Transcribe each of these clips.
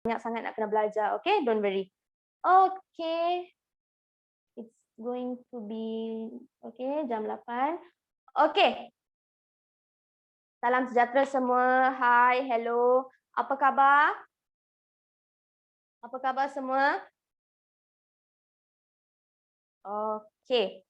banyak sangat nak kena belajar. Okay, don't worry. Okay, it's going to be okay jam 8. Okay. Salam sejahtera semua. Hai, hello. Apa khabar? Apa khabar semua? Okay.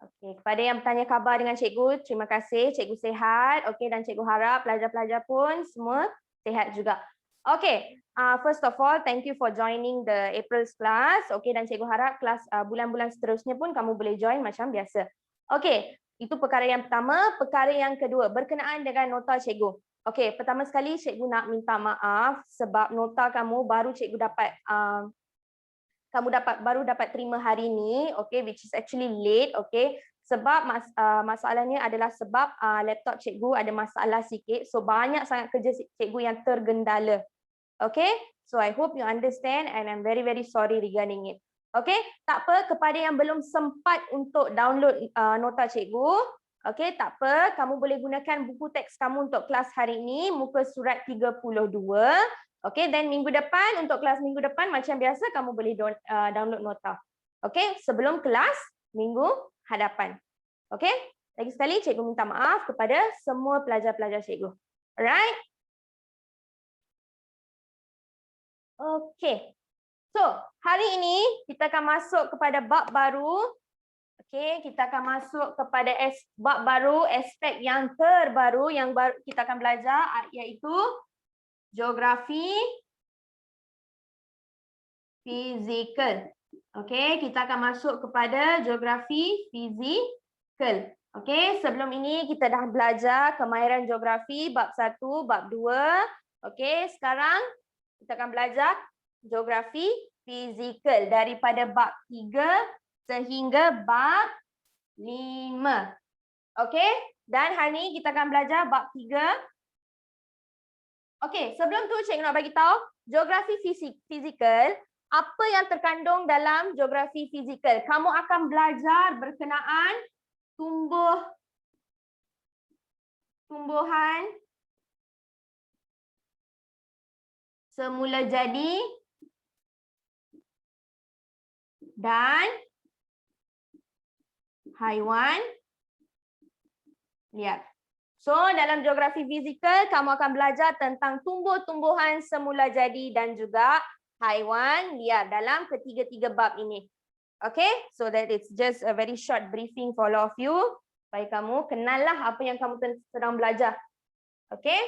Okay, kepada yang bertanya khabar dengan cikgu, terima kasih. Cikgu sihat. Okay, dan cikgu harap pelajar-pelajar pun semua sihat juga. Okay, first of all, thank you for joining the April's class. Okay, dan cikgu harap kelas bulan-bulan seterusnya pun kamu boleh join macam biasa. Okay, itu perkara yang pertama. Perkara yang kedua, berkenaan dengan nota cikgu. Okay, pertama sekali cikgu nak minta maaf sebab nota kamu baru cikgu dapat baru dapat terima hari ini, okay, which is actually late, okay. Sebab masalahnya adalah sebab laptop cikgu ada masalah sikit, so banyak sangat kerja cikgu yang tergendala. Okay, so I hope you understand and I'm very sorry regarding it. Okay, tak apa, kepada yang belum sempat untuk download nota cikgu, okay, tak apa, kamu boleh gunakan buku teks kamu untuk kelas hari ini, muka surat 32. Okay, then minggu depan, untuk kelas minggu depan macam biasa kamu boleh download nota. Okay, sebelum kelas minggu hadapan. Okay, lagi sekali cikgu minta maaf kepada semua pelajar-pelajar cikgu. Alright? Okay, so hari ini kita akan masuk kepada bab baru. Okay, kita akan masuk kepada bab baru, aspek yang terbaru yang kita akan belajar, iaitu geografi fizikal. Okey, kita akan masuk kepada geografi fizikal. Okey, sebelum ini kita dah belajar kemahiran geografi bab 1, bab 2. Okey, sekarang kita akan belajar geografi fizikal daripada bab 3 sehingga bab 5. Okey, dan hari ini kita akan belajar bab 3. Okey, sebelum tu cikgu nak bagi tahu geografi fizikal, apa yang terkandung dalam geografi fizikal. Kamu akan belajar berkenaan tumbuhan semula jadi dan haiwan liar. So, dalam geografi fizikal, kamu akan belajar tentang tumbuh-tumbuhan semula jadi dan juga haiwan liar dalam ketiga-tiga bab ini. Okay, so that it's just a very short briefing for all of you. Supaya kamu kenallah apa yang kamu sedang belajar. Okay.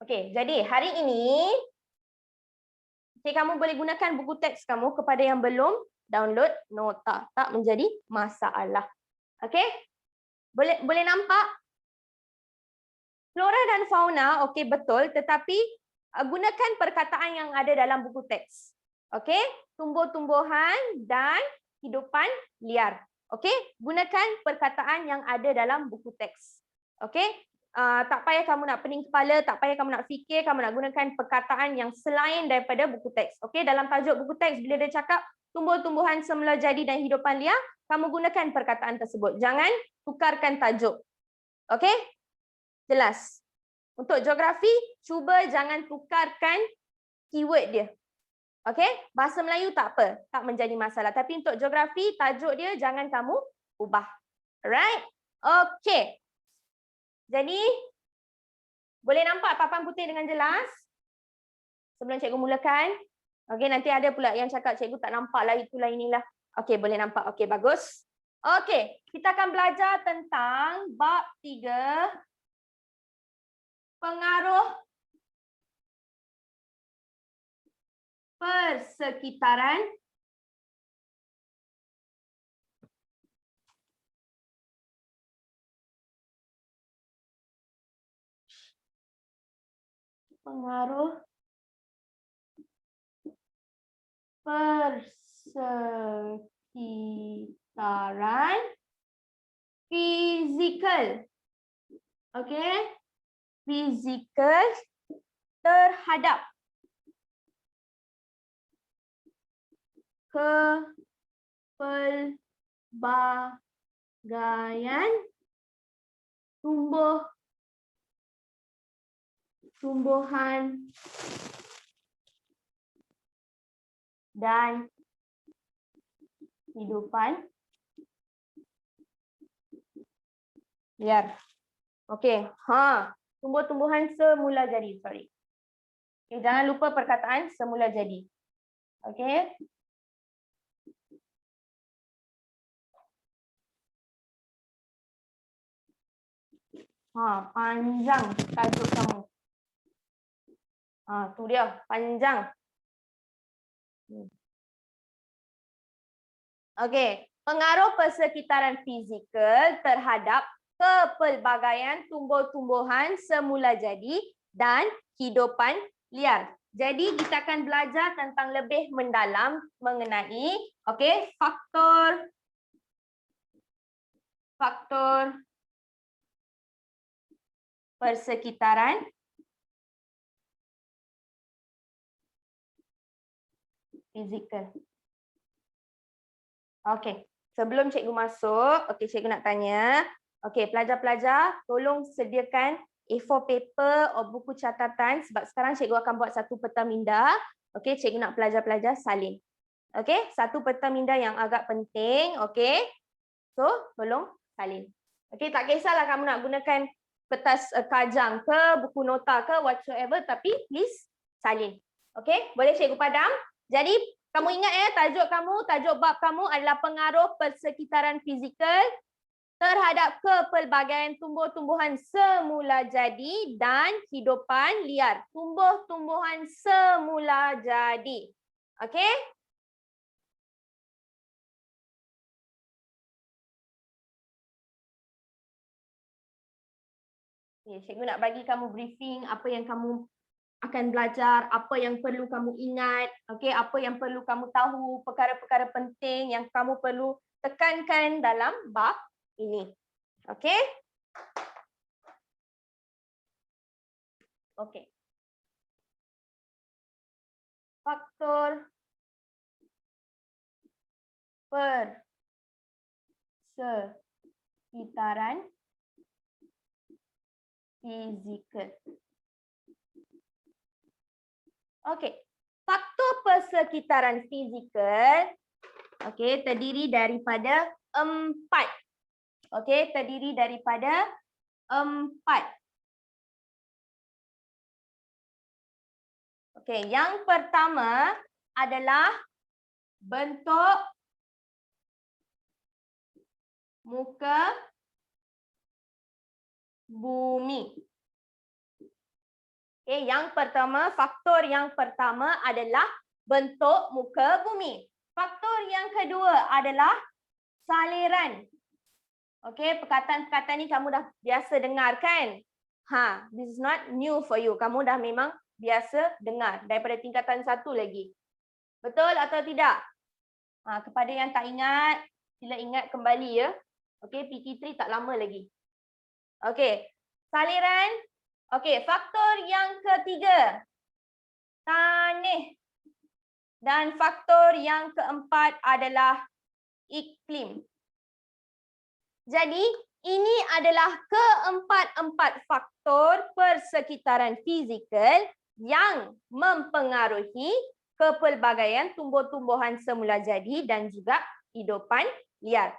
Okay, jadi hari ini, kamu boleh gunakan buku teks kamu kepada yang belum download nota. Tak menjadi masalah. Okay, boleh nampak flora dan fauna, okay, betul, tetapi gunakan perkataan yang ada dalam buku teks. Okay, tumbuh-tumbuhan dan hidupan liar. Okay, gunakan perkataan yang ada dalam buku teks. Okay, tak payah kamu nak pening kepala, tak payah kamu nak fikir, kamu nak gunakan perkataan yang selain daripada buku teks. Okay, dalam tajuk buku teks bila dia cakap tumbuh-tumbuhan semula jadi dan hidupan liar, kamu gunakan perkataan tersebut. Jangan tukarkan tajuk. Okey? Jelas. Untuk geografi, cuba jangan tukarkan keyword dia. Okey? Bahasa Melayu tak apa, tak menjadi masalah. Tapi untuk geografi, tajuk dia jangan kamu ubah. Alright? Okey. Jadi, boleh nampak papan putih dengan jelas? Sebelum cikgu mulakan. Okey, nanti ada pula yang cakap cikgu tak nampak lah, itulah inilah. Okey, boleh nampak. Okey, bagus. Okey, kita akan belajar tentang bab 3, pengaruh persekitaran persekitaran fizikal. Okey? Fizikal terhadap kepelbagaian tumbuh tumbuhan dan hidupan liar. Okey, tumbuh-tumbuhan semula jadi, sorry. Okay, jangan lupa perkataan semula jadi. Okey. Panjang tajuk kamu. Tu dia, panjang. Okey, pengaruh persekitaran fizikal terhadap kepelbagaian tumbuh-tumbuhan semula jadi dan hidupan liar. Jadi kita akan belajar tentang lebih mendalam mengenai faktor persekitaran fizikal. Okey, sebelum cikgu masuk, cikgu nak tanya. Pelajar-pelajar tolong sediakan A4 paper atau buku catatan sebab sekarang cikgu akan buat satu peta minda. Cikgu nak pelajar-pelajar salin. Satu peta minda yang agak penting. So, tolong salin. Tak kisahlah kamu nak gunakan kertas kajang ke, buku nota ke, whatsoever, tapi please salin. Boleh cikgu padam? Jadi, kamu ingat tajuk bab kamu adalah pengaruh persekitaran fizikal terhadap kepelbagaian tumbuh-tumbuhan semula jadi dan hidupan liar. Tumbuh-tumbuhan semula jadi. Okey? Cikgu nak bagi kamu briefing apa yang kamu akan belajar, apa yang perlu kamu ingat, apa yang perlu kamu tahu, perkara-perkara penting yang kamu perlu tekankan dalam bab ini. Okey? Faktor persekitaran fizikal. Faktor persekitaran fizikal terdiri daripada 4. Terdiri daripada 4. Yang pertama adalah bentuk muka bumi. Yang pertama, faktor yang pertama adalah bentuk muka bumi. Faktor yang kedua adalah saliran. Perkataan-perkataan ni kamu dah biasa dengar kan? This is not new for you. Kamu dah memang biasa dengar daripada tingkatan 1 lagi. Betul atau tidak? Kepada yang tak ingat, sila ingat kembali ya. PT3 tak lama lagi. Saliran. Faktor yang ketiga, tanah. Dan faktor yang keempat adalah iklim. Jadi, ini adalah keempat-empat faktor persekitaran fizikal yang mempengaruhi kepelbagaian tumbuh-tumbuhan semula jadi dan juga hidupan liar.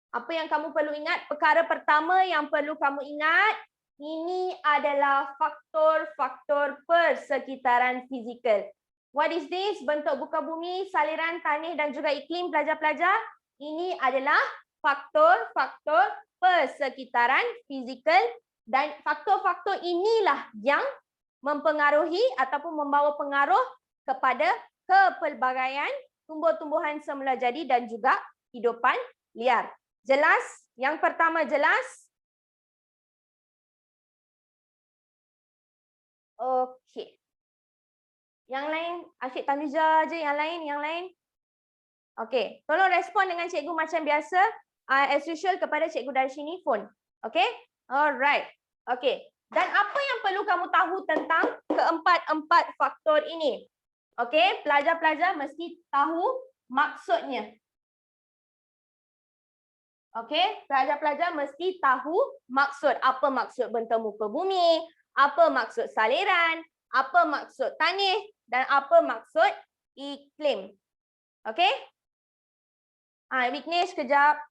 Apa yang kamu perlu ingat? Perkara pertama yang perlu kamu ingat, ini adalah faktor-faktor persekitaran fizikal. What is this? Bentuk muka bumi, saliran, tanah dan juga iklim, pelajar-pelajar. Ini adalah faktor-faktor persekitaran fizikal dan faktor-faktor inilah yang mempengaruhi ataupun membawa pengaruh kepada kepelbagaian tumbuh-tumbuhan semula jadi dan juga hidupan liar. Jelas? Yang pertama jelas? Yang lain, Asyik Tanuja je, yang lain. Tolong respon dengan cikgu macam biasa. As usual kepada cikgu Darshini phone. Alright. Dan apa yang perlu kamu tahu tentang keempat-empat faktor ini? Pelajar-pelajar mesti tahu maksudnya. Pelajar-pelajar mesti tahu maksud. Apa maksud bentuk muka bumi? Apa maksud saliran, apa maksud tanah dan apa maksud iklim. Okey? Vignesh kejap.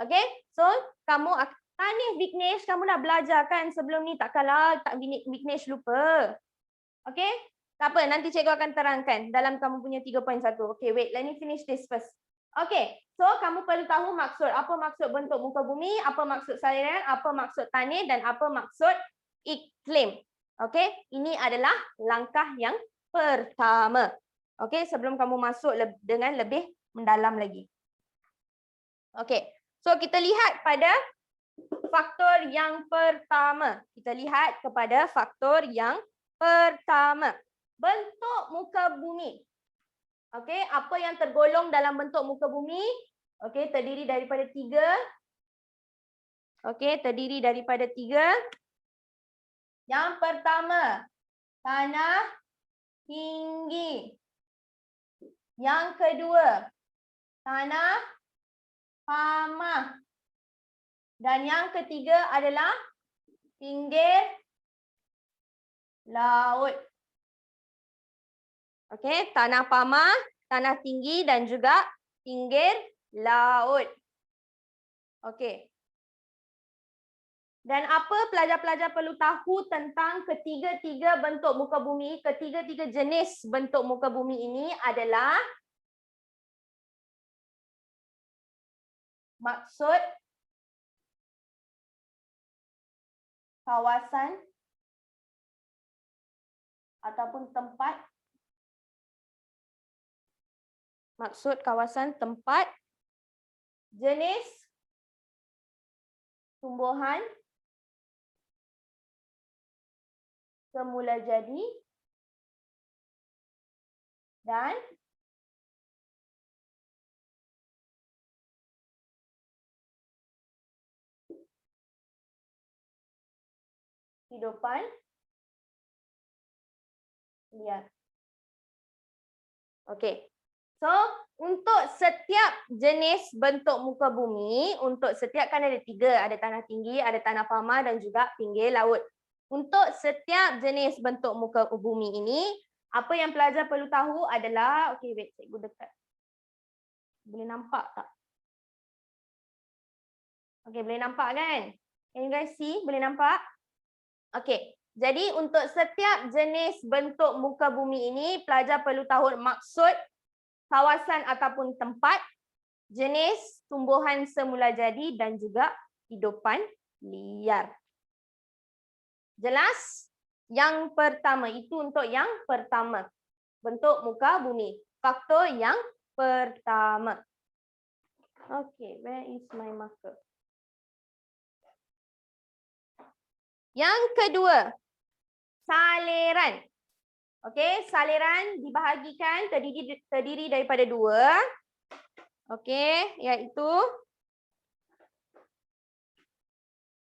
Okey? So, kamu tanah Vignesh kamu dah belajar kan sebelum ni, takkanlah tak Vignesh lupa. Okey? Tak apa, nanti cikgu akan terangkan dalam kamu punya 3.1. Okey, wait, let me finish this first. Okey, so kamu perlu tahu maksud. Apa maksud bentuk muka bumi, apa maksud saliran, apa maksud tanah dan apa maksud iklim. Okey, ini adalah langkah yang pertama. Okey, sebelum kamu masuk dengan lebih mendalam lagi. Okey, so kita lihat pada faktor yang pertama. Kita lihat kepada faktor yang pertama. Bentuk muka bumi. Okey, apa yang tergolong dalam bentuk muka bumi? Okey, terdiri daripada 3. Okey, terdiri daripada 3. Yang pertama, tanah tinggi. Yang kedua, tanah pamah. Dan yang ketiga adalah pinggir laut. Okey, tanah pamah, tanah tinggi dan juga pinggir laut. Okey. Dan apa pelajar-pelajar perlu tahu tentang ketiga-tiga bentuk muka bumi, ketiga-tiga jenis bentuk muka bumi ini adalah maksud, kawasan ataupun tempat. Maksud, kawasan, tempat, jenis tumbuhan, semula jadi, dan kehidupan liar. Okey. So, untuk setiap jenis bentuk muka bumi, untuk setiap kan ada 3, ada tanah tinggi, ada tanah pamah dan juga pinggir laut. Untuk setiap jenis bentuk muka bumi ini, apa yang pelajar perlu tahu adalah, okey wait, cikgu dekat. Boleh nampak tak? Okey, boleh nampak kan? Can you guys see? Boleh nampak? Okey. Jadi untuk setiap jenis bentuk muka bumi ini, pelajar perlu tahu maksud, kawasan ataupun tempat, jenis tumbuhan semula jadi dan juga hidupan liar. Jelas? Yang pertama, itu untuk yang pertama. Bentuk muka bumi. Faktor yang pertama. Okay, where is my marker? Yang kedua, saliran. Okey, saliran dibahagikan terdiri daripada 2. Okey, iaitu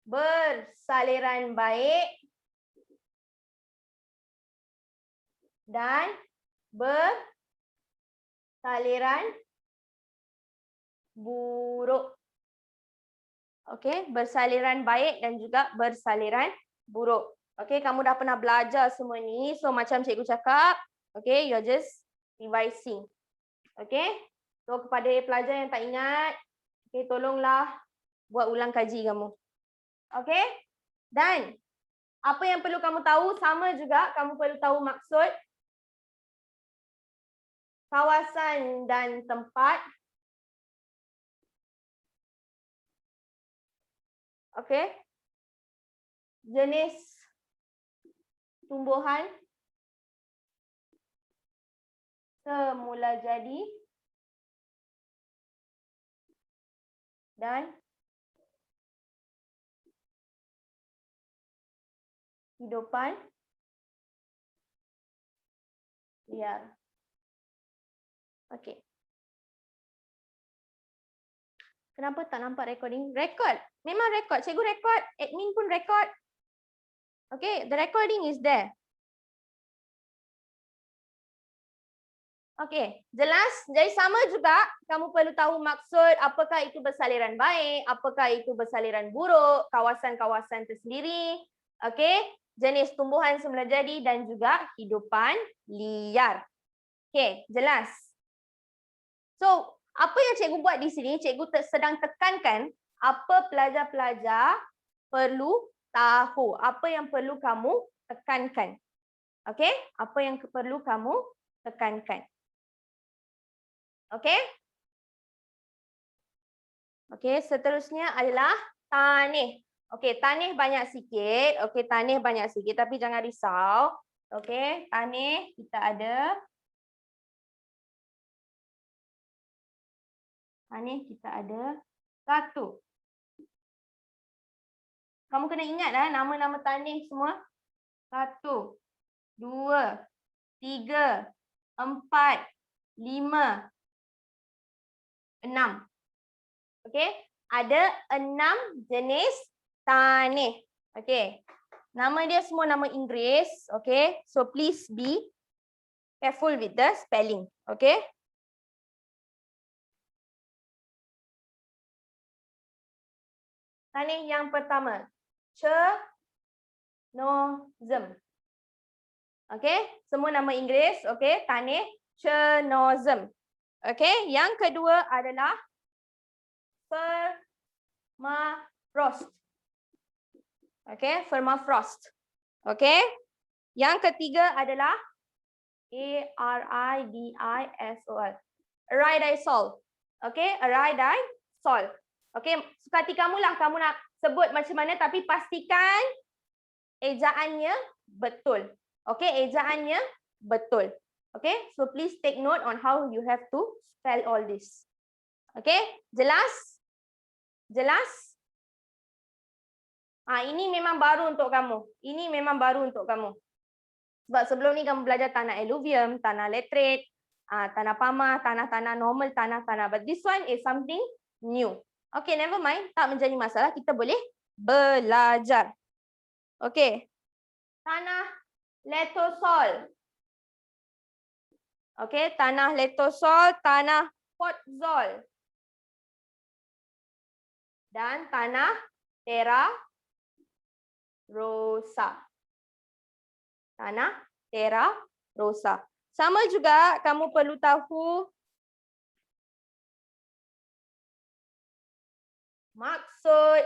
bersaliran baik dan bersaliran buruk. Okey, bersaliran baik dan juga bersaliran buruk. Okey, kamu dah pernah belajar semua ni. So macam cikgu cakap, okey, you're just revising. Okey. So kepada pelajar yang tak ingat, okey, tolonglah buat ulang kaji kamu. Okey? Dan apa yang perlu kamu tahu sama juga, kamu perlu tahu maksud, kawasan dan tempat. Okey? Jenis tumbuhan semula jadi dan hidupan liar. Okey. Kenapa tak nampak recording? Record. Memang record. Cikgu record. Admin pun record. Okay, the recording is there. Okay, jelas? Jadi sama juga, kamu perlu tahu maksud, apakah itu bersaliran baik, apakah itu bersaliran buruk, kawasan-kawasan tersendiri, Okey, jenis tumbuhan semula jadi dan juga hidupan liar. Okey, jelas. So, apa yang cikgu buat di sini, cikgu sedang tekankan apa pelajar-pelajar perlu tahu, apa yang perlu kamu tekankan. Okey, apa yang perlu kamu tekankan. Okey? Okey, seterusnya adalah tanih. Okey, tanih banyak sikit. Okey, tanih banyak sikit tapi jangan risau. Okey, tanih kita ada. Tanih kita ada 1. Kamu kena ingat nama-nama tanih semua. 1, 2, 3, 4, 5, 6. Okey, ada 6 jenis tanih. Okey. Nama dia semua nama Inggeris, okey? So please be careful with the spelling, okey? Tanih yang pertama, Cenozoem. Okey, semua nama Inggeris, okey? Tanih Cenozoem. Okey, yang kedua adalah Permafrost. Okey, permafrost. Okey. Yang ketiga adalah Aridisol. Aridisol. Okey, aridisol. Okey, suka hati kamulah kamu nak sebut macam mana tapi pastikan ejaannya betul. Okey, ejaannya betul. Okey, so please take note on how you have to spell all this. Okey, jelas? Jelas? Ini memang baru untuk kamu. Ini memang baru untuk kamu. Sebab sebelum ni kamu belajar tanah alluvium, tanah laterite, tanah pamah, tanah-tanah normal, tanah-tanah. But this one is something new. Okay, never mind. Tak menjadi masalah. Kita boleh belajar. Okay. Tanah letosol. Okay, tanah letosol, tanah potzol. Dan tanah terra rosa. Tanah terra rosa. Sama juga kamu perlu tahu maksud,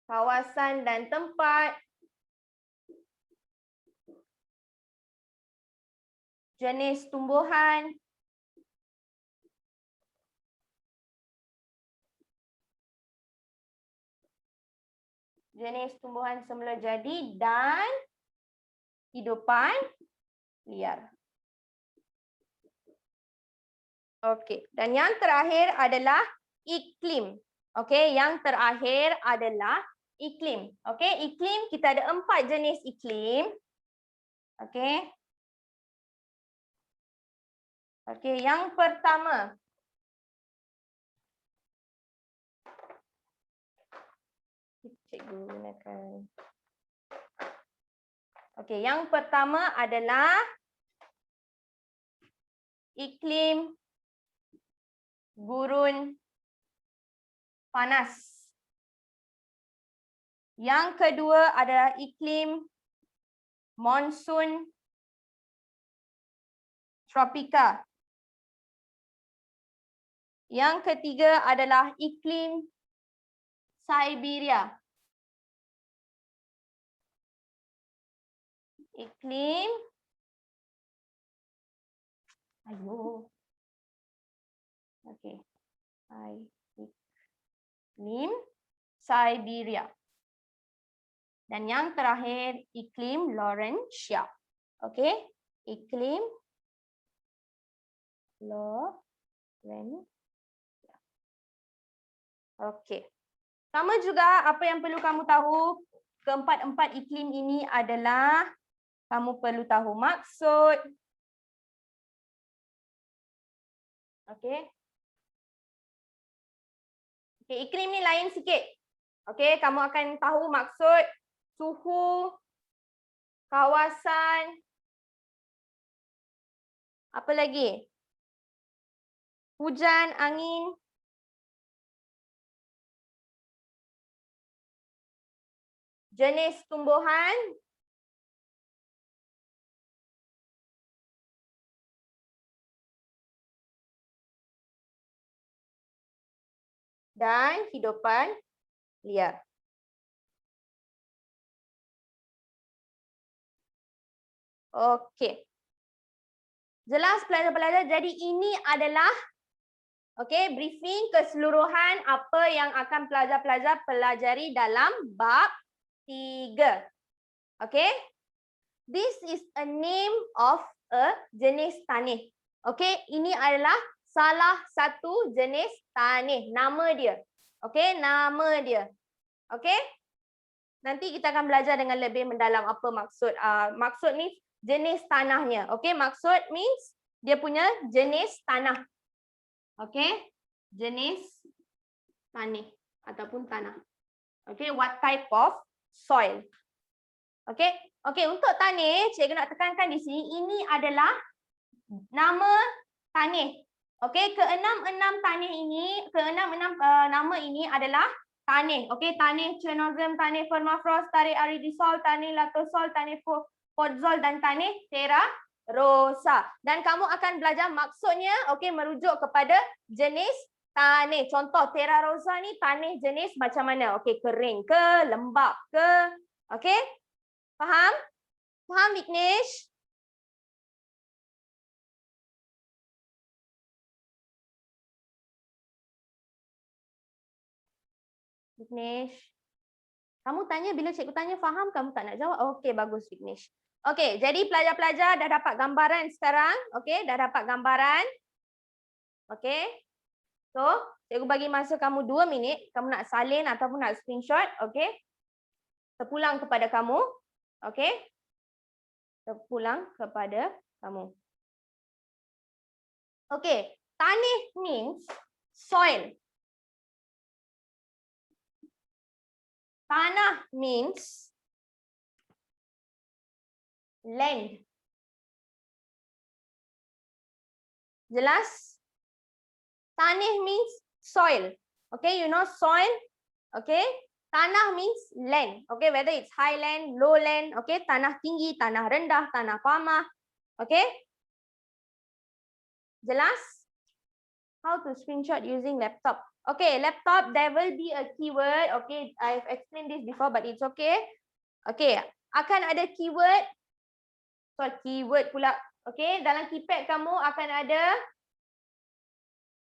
kawasan dan tempat, jenis tumbuhan, jenis tumbuhan semula jadi dan hidupan liar. Okey, dan yang terakhir adalah iklim. Okey, yang terakhir adalah iklim. Okey, iklim kita ada 4 jenis iklim. Okey. Okey, yang pertama. Cikgu gunakan. Okey, yang pertama adalah iklim gurun panas. Yang kedua adalah iklim monsun tropika. Yang ketiga adalah iklim Siberia. Iklim Okey. Iklim Siberia. Dan yang terakhir iklim Laurentia. Okey, iklim Laurentia. Okey. Sama juga apa yang perlu kamu tahu, keempat-empat iklim ini adalah kamu perlu tahu maksud. Okey. Okey, iklim ni lain sikit. Okey, kamu akan tahu maksud, suhu, kawasan, apa lagi? Hujan, angin. jenis tumbuhan dan hidupan liar. Okey. Jelas pelajar-pelajar, jadi ini adalah briefing keseluruhan apa yang akan pelajar-pelajar pelajari dalam bab 3. Okay. This is a name of a jenis tanih. Okay, ini adalah salah satu jenis tanih. Nama dia. Okay, nama dia. Okay. Nanti kita akan belajar dengan lebih mendalam apa maksud. Maksud ni jenis tanahnya. Okay, maksud means dia punya jenis tanah. Okay, jenis tanih ataupun tanah. Okay, what type of soil. Okay, untuk tanih, cikgu nak tekankan di sini, ini adalah nama tanih. Okay, keenam-enam tanih ini, nama ini adalah tanih. Okay, tanih Chenozem, tanih permafrost, tanih aridisol, tanih latosol, tanih podzol dan tanih terra rosa. Dan kamu akan belajar maksudnya, merujuk kepada jenis tanih. Contoh terra rosa ni tanih jenis macam mana? Okay, kering ke, lembap ke? Okay, faham? Faham, Vignesh? Vignesh. Kamu tanya, bila cikgu tanya faham, kamu tak nak jawab. Okey, bagus Vignesh. Okey, jadi pelajar-pelajar dah dapat gambaran sekarang. Okey, dah dapat gambaran. Okey. So, cikgu bagi masa kamu 2 minit. Kamu nak salin ataupun nak screenshot. Okey. Terpulang kepada kamu. Okey. Terpulang kepada kamu. Okey, tanih means soil. Tanah means land. Jelas? Tanih means soil. Okay, you know soil? Okay. Tanah means land. Okay, whether it's highland, lowland, okay, tanah tinggi, tanah rendah, tanah pamah. Okay. Jelas? How to screenshot using laptop? Okay, laptop, there will be a keyword. Okay, I've explained this before, but it's okay. Okay, akan ada keyword. Keyword pula. Okay, dalam keypad kamu akan ada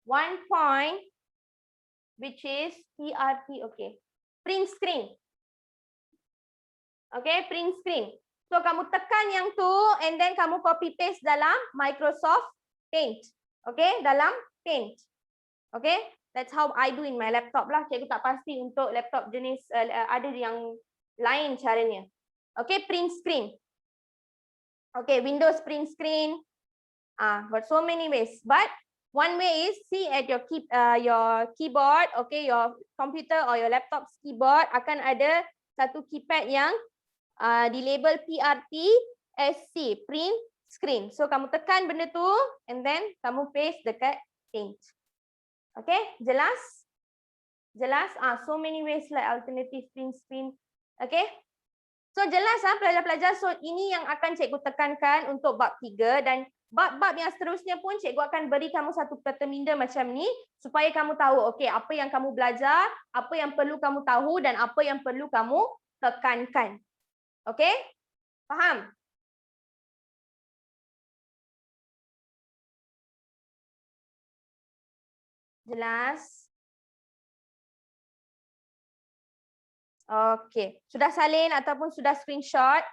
1 point, which is PRT. Okay, print screen. Okay, print screen. So, kamu tekan yang tu, and then kamu copy paste dalam Microsoft Paint. Okay, dalam Paint. Okay, that's how I do in my laptop lah. Cikgu tak pasti untuk laptop jenis ada yang lain caranya. Okay, print screen. Okay, Windows print screen. But so many ways. But one way is see at your keyboard. Okay, your computer or your laptop's keyboard akan ada satu keypad yang di label PRT SC, print screen. So kamu tekan benda tu and then kamu paste dekat Paint. Okay, jelas? Jelas? So many ways like alternative print screen. Okay. So jelas pelajar-pelajar. So ini yang akan cikgu tekankan untuk bab 3 dan bab-bab yang seterusnya pun cikgu akan beri kamu satu perteminda macam ni supaya kamu tahu okey apa yang kamu belajar, apa yang perlu kamu tahu dan apa yang perlu kamu tekankan. Okey? Faham? Jelas? Okey. Sudah salin ataupun sudah screenshot?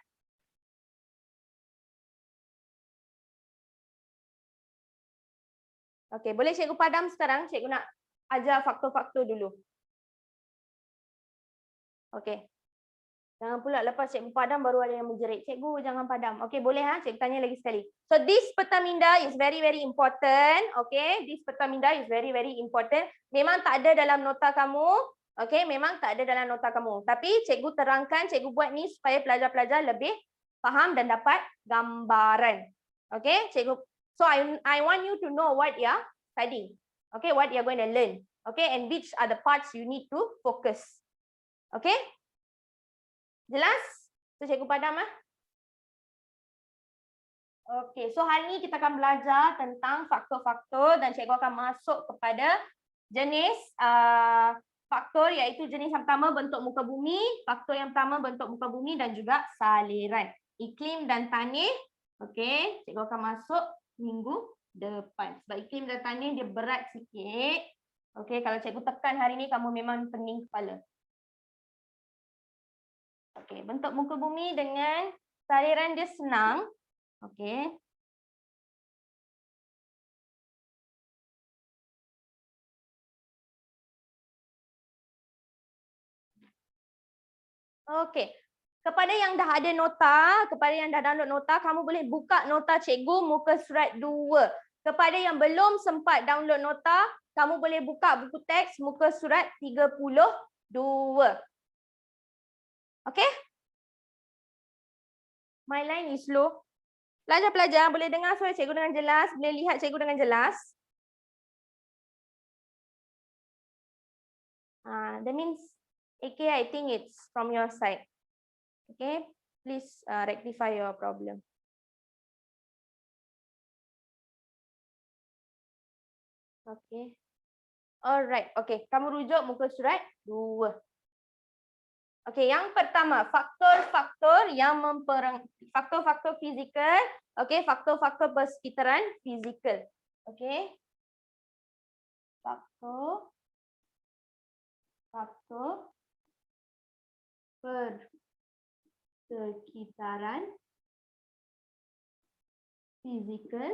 Okey, boleh cikgu padam sekarang? Cikgu nak ajar faktor-faktor dulu. Okey. Jangan pula lepas cikgu padam baru ada yang menjerit. Cikgu jangan padam. Okey, boleh cikgu tanya lagi sekali. So this pertaminda is very very important. Okay, this pertaminda is very very important. Memang tak ada dalam nota kamu. Okay, memang tak ada dalam nota kamu. Tapi cikgu terangkan, cikgu buat ni supaya pelajar-pelajar lebih faham dan dapat gambaran. Okay, cikgu. So I want you to know what you are studying. Okay, what you are going to learn. Okay, and which are the parts you need to focus. Okay. Jelas? So, cikgu padam lah. Okey, so hari ini kita akan belajar tentang faktor-faktor dan cikgu akan masuk kepada jenis faktor, iaitu jenis yang pertama bentuk muka bumi, faktor yang pertama bentuk muka bumi dan juga saliran. Iklim dan tanah. Okey, cikgu akan masuk minggu depan. Sebab iklim dan tanah dia berat sikit. Okey, kalau cikgu tekan hari ini kamu memang pening kepala. Okey, bentuk muka bumi dengan saliran dia senang. Okey. Okey. Kepada yang dah ada nota, kepada yang dah download nota, kamu boleh buka nota cikgu muka surat 2. Kepada yang belum sempat download nota, kamu boleh buka buku teks muka surat 32. Okey? My line is slow. Pelajar-pelajar boleh dengar suara cikgu dengan jelas, boleh lihat cikgu dengan jelas. That means AK, I think it's from your side. Okay, please rectify your problem. Okay. Alright, okay. Kamu rujuk muka surat 2. Okay, yang pertama, faktor-faktor yang faktor-faktor fizikal. Okay, faktor-faktor persekitaran fizikal. Okay. Faktor persekitaran fizikal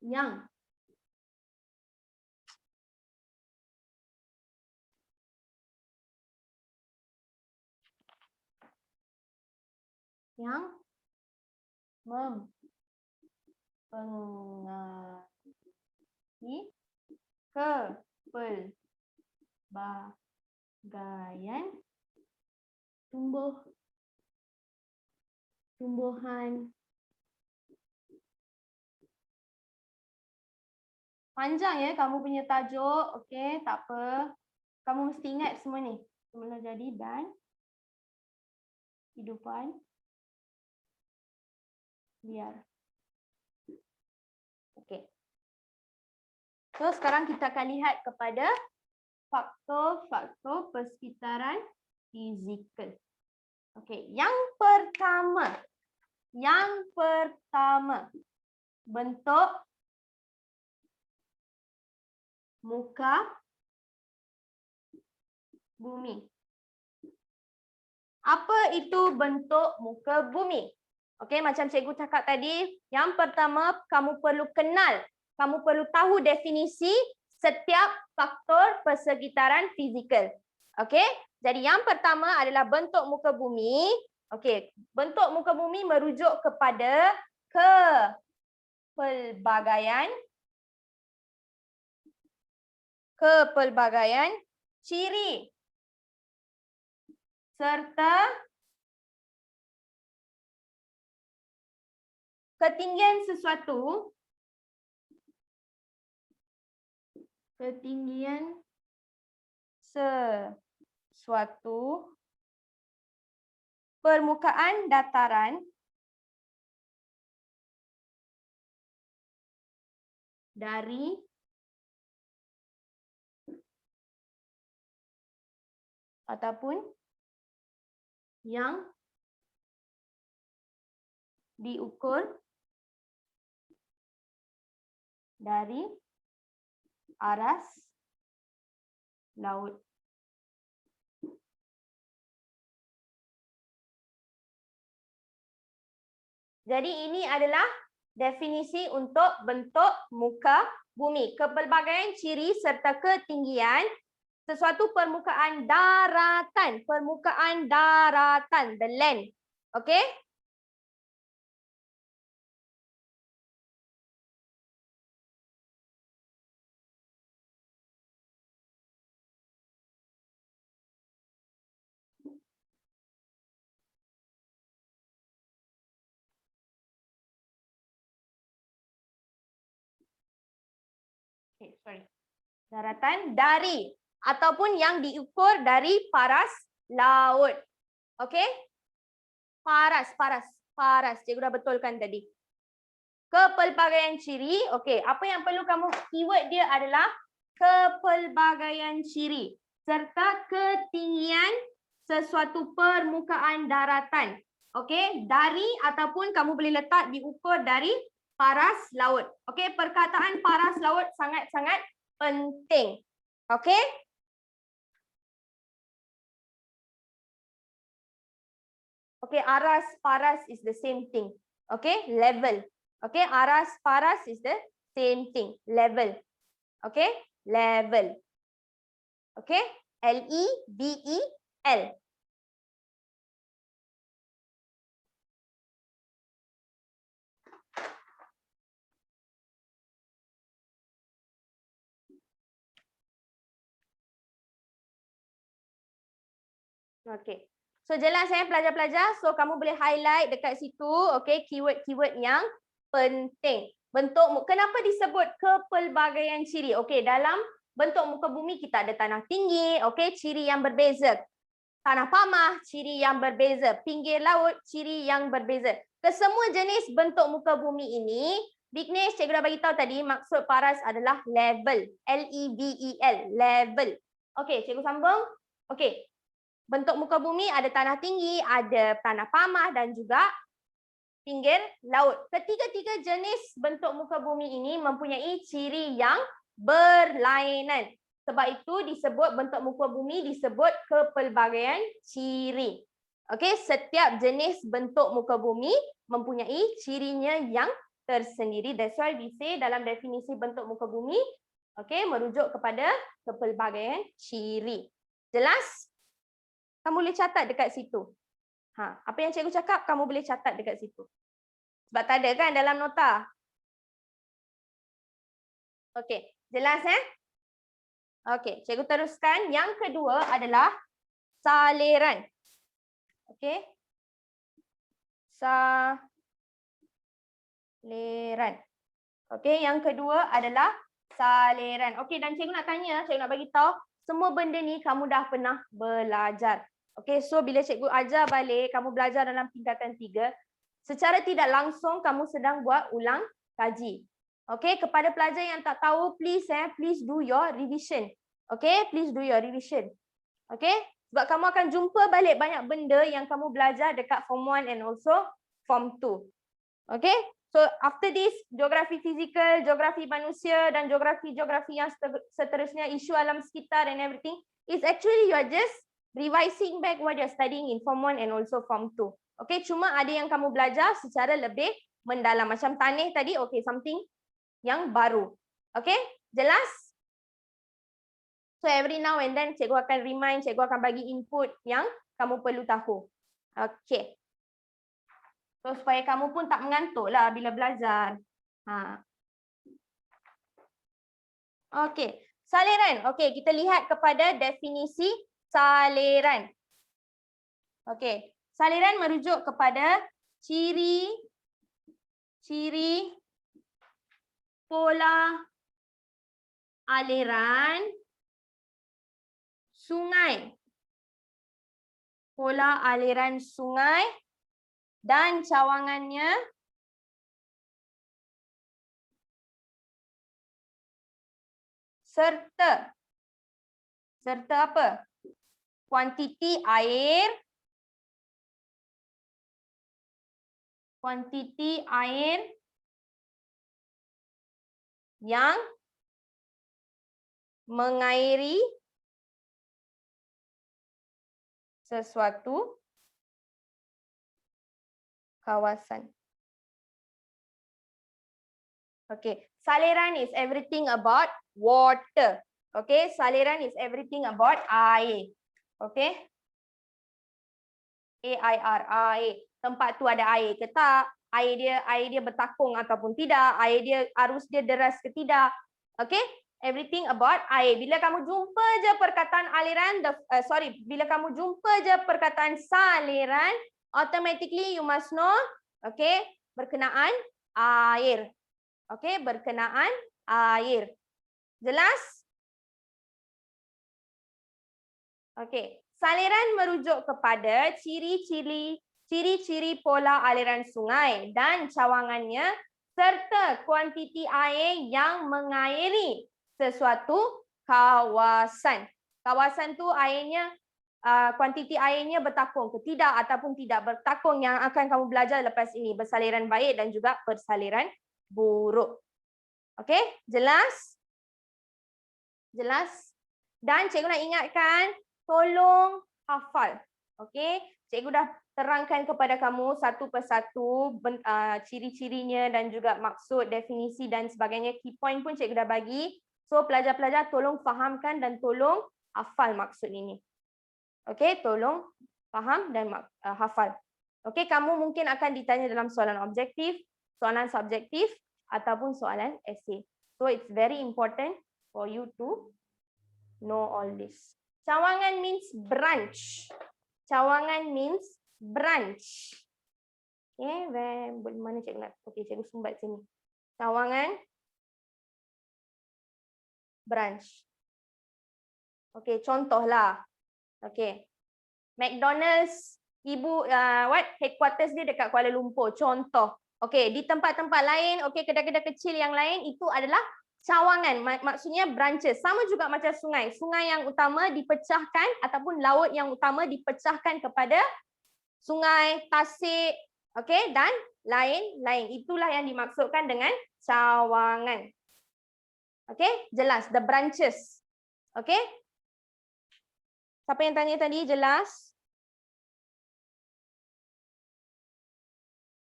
yang mempengaruhi kepelbagaian tumbuhan. Panjang ya kamu punya tajuk. Okey, tak apa. Kamu mesti ingat semua ni. Semula jadi dan kehidupan liar. Okey. So sekarang kita akan lihat kepada faktor-faktor persekitaran fizikal. Okey, yang pertama bentuk muka bumi. Apa itu bentuk muka bumi? Okey, macam cikgu cakap tadi, yang pertama kamu perlu kenal, kamu perlu tahu definisi setiap faktor persekitaran fizikal. Okey, jadi yang pertama adalah bentuk muka bumi. Okey, bentuk muka bumi merujuk kepada kepelbagaian ciri serta ketinggian sesuatu permukaan dataran dari ataupun yang diukur dari aras laut. Jadi ini adalah definisi untuk bentuk muka bumi. Kepelbagaian ciri serta ketinggian sesuatu permukaan daratan, the land. Okey? Daratan dari ataupun yang diukur dari paras laut. Okey? Paras. Cikgu dah betulkan tadi. Kepelbagaian ciri. Okey, apa yang perlu kamu keyword dia adalah kepelbagaian ciri serta ketinggian sesuatu permukaan daratan. Okey, dari ataupun kamu boleh letak diukur dari paras laut. Okey, perkataan paras laut sangat-sangat penting. Okey? Okey, aras, paras is the same thing. Okey, level. Okey, aras, paras is the same thing. Level. Okey, level. Okey, L-E-V-E-L. Okey. So jelas pelajar-pelajar. So kamu boleh highlight dekat situ, okey, keyword-keyword yang penting. Bentuk, kenapa disebut kepelbagaian ciri? Okey, dalam bentuk muka bumi kita ada tanah tinggi, okey, ciri yang berbeza. Tanah pamah, ciri yang berbeza. Pinggir laut, ciri yang berbeza. Kesemua jenis bentuk muka bumi ini, Vignesh, cikgu dah bagi tahu tadi, maksud paras adalah level. L-E-V-E-L, level. Okey, cikgu sambung. Okey, bentuk muka bumi ada tanah tinggi, ada tanah pamah dan juga pinggir laut. Ketiga-tiga jenis bentuk muka bumi ini mempunyai ciri yang berlainan. Sebab itu disebut bentuk muka bumi disebut kepelbagaian ciri. Okey, setiap jenis bentuk muka bumi mempunyai cirinya yang tersendiri. That's why we say dalam definisi bentuk muka bumi, okey, merujuk kepada kepelbagaian ciri. Jelas? Kamu boleh catat dekat situ. Apa yang cikgu cakap, kamu boleh catat dekat situ. Sebab tak ada kan dalam nota. Okey, jelas Okey, cikgu teruskan. Yang kedua adalah saliran. Okey. Saliran. Okey, yang kedua adalah saliran. Okey, dan cikgu nak tanya, cikgu nak bagi tahu, semua benda ni kamu dah pernah belajar. Okey, so bila cikgu ajar balik, kamu belajar dalam tingkatan 3, secara tidak langsung kamu sedang buat ulang kaji. Okey, kepada pelajar yang tak tahu, please do your revision. Okey, please do your revision. Okey, sebab kamu akan jumpa balik banyak benda yang kamu belajar dekat form 1 and also form 2. Okey, so after this, geografi fizikal, geografi manusia dan geografi yang seterusnya, isu alam sekitar and everything, is actually you are just revising back what you are studying in form 1 and also form 2. Okey, cuma ada yang kamu belajar secara lebih mendalam. Macam tanah tadi, okey, something yang baru. Okey, jelas? So every now and then cikgu akan remind, cikgu akan bagi input yang kamu perlu tahu. Okey. So supaya kamu pun tak mengantuk lah bila belajar. Okey, saliran. Okey, kita lihat kepada definisi saliran. Okey, saliran merujuk kepada ciri pola aliran sungai. Pola aliran sungai dan cawangannya serta apa? Kuantiti air yang mengairi sesuatu kawasan. Okay, saliran is everything about water. Okay, saliran is everything about air. Okay, A-I-R, air. Tempat tu ada air ke tak? Air dia bertakung ataupun tidak? Arus dia deras ke tidak? Okay, everything about air. Bila kamu jumpa je perkataan aliran, bila kamu jumpa je perkataan saliran, automatically you must know, okay, berkenaan air. Okay, berkenaan air. Jelas? Okay, Saliran merujuk kepada ciri-ciri pola aliran sungai dan cawangannya serta kuantiti air yang mengairi sesuatu kawasan. Kawasan tu airnya, kuantiti airnya bertakung ke tidak ataupun tidak bertakung yang akan kamu belajar lepas ini. Bersaliran baik dan juga bersaliran buruk. Okey, jelas? Jelas? Dan cikgu nak ingatkan, tolong hafal. Okey, cikgu dah terangkan kepada kamu satu persatu ciri-cirinya dan juga maksud, definisi dan sebagainya. Key point pun cikgu dah bagi. So pelajar-pelajar tolong fahamkan dan tolong hafal maksud ini. Okey, tolong faham dan hafal. Okey, kamu mungkin akan ditanya dalam soalan objektif, soalan subjektif ataupun soalan esei. So it's very important for you to know all this. Cawangan means branch. Cawangan means branch. Okay, mana cikgu nak? Okay, cikgu sumbat sini. Cawangan, branch. Okay, contohlah. Okay, McDonald's, headquarters dia dekat Kuala Lumpur. Contoh. Okay, di tempat-tempat lain, okay, kedai-kedai kecil yang lain itu adalah cawangan, maksudnya branches. Sama juga macam sungai. Sungai yang utama dipecahkan ataupun laut yang utama dipecahkan kepada sungai, tasik, okey, dan lain-lain. Itulah yang dimaksudkan dengan cawangan. Okey, jelas, the branches. Okey? Siapa yang tanya tadi jelas?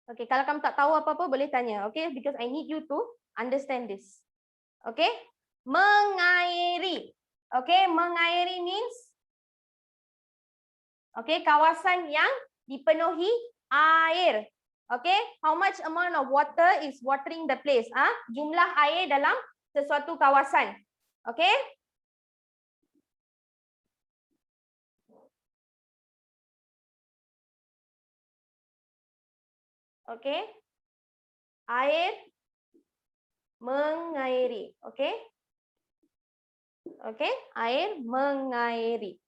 Okey, kalau kamu tak tahu apa-apa boleh tanya. Okey, because I need you to understand this. Okay, mengairi. Okay, mengairi means okay, kawasan yang dipenuhi air. Okay, how much amount of water is watering the place? Jumlah air dalam sesuatu kawasan. Okay. Okay. Air mengairi. Okay. Okay, air mengairi.